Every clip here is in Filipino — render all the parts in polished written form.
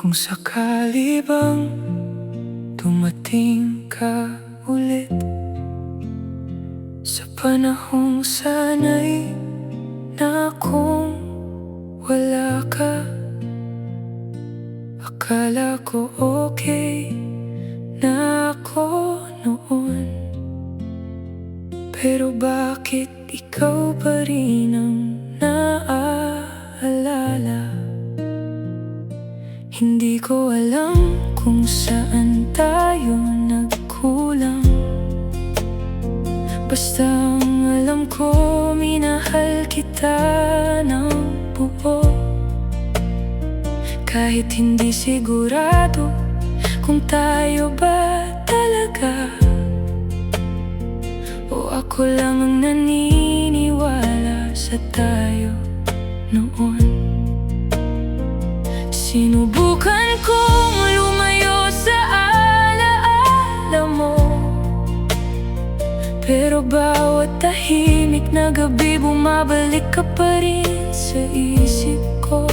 Kung sakali bang dumating ka ulit sa panahong sana'y na kung wala ka, akala ko okay na ako noon. Pero bakit ikaw pa rin ang naaalala? Hindi ko alam kung saan tayo nagkulang. Basta ang alam ko, minahal kita ng buo. Kahit hindi sigurado kung tayo ba talaga, o ako lang ang naniniwala sa tayo noon. Sinubukan kong lumayo sa alaala mo, pero bawat tahimik na gabi bumabalik ka pa rin sa isip ko.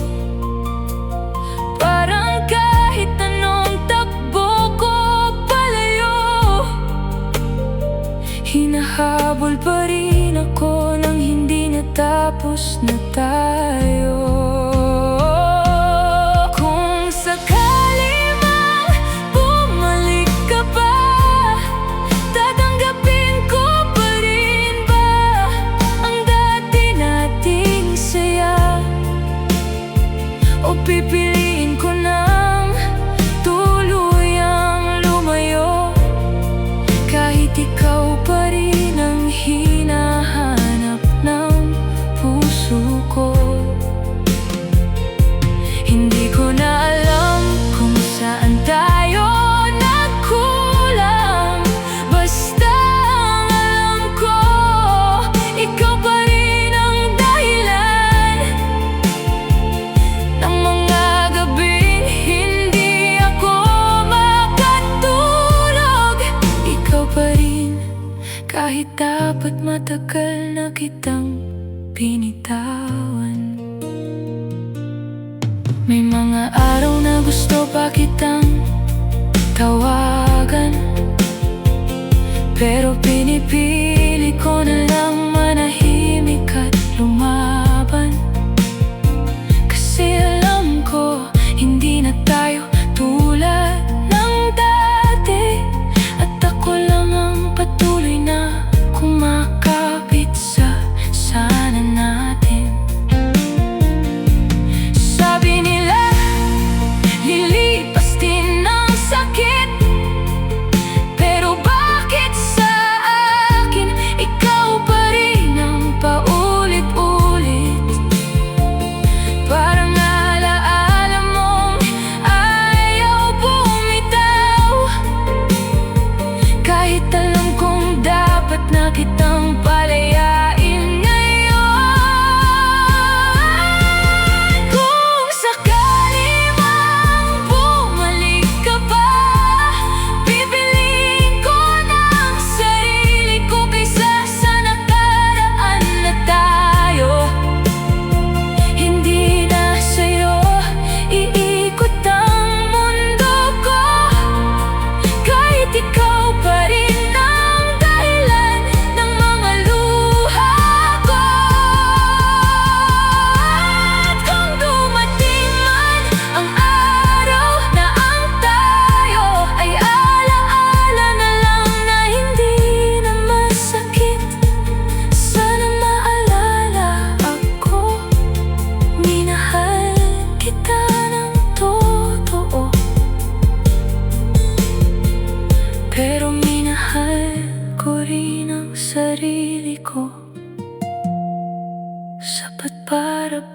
Parang kahit anong takbo ko palayo, hinahabol pa rin ako nang hindi natapos na tayo. Pipiliin ko nang tuluyang lumayo, kahit ikaw pa rin ang hinahanap ng puso ko. Hindi ko na alam kung saan tayo nagkulang. Basta ang alam ko, ikaw pa rin ang dahilan ng mga gabing hindi ako makatulog. Ikaw pa rin, kahit dapat matagal na kitang binitawan. May mga araw na gusto pa kitang tawagan, pero pinipili ko na lang manahimik at lumaban. Kasi alam ko, hindi na tayo tulad ng dati, at ako lang ang patuloy na kumakapit sa sana natin. Sabi nila, lilipas din ang sakit, pero bakit sa akin ikaw pa rin ang paulit-ulit? Parang alaala mong ayaw bumitaw, kahit alam kong dapat na kitang palayain ngayon. Kung sakali mang bumalik ka pa, pipiliin ko ng sarili ko kaysa sa nakaraan na tayo. Hindi na sa'yo iikot ang mundo ko, kahit ikaw pa rin ang dahilan ng mga luha ko. At kung dumating man ang araw na ang tayo ay alaala na lang na hindi na masakit, sana maalala ako, minahal kita ng totoo. Pero minahal ko rin ang sarili ko, sapat para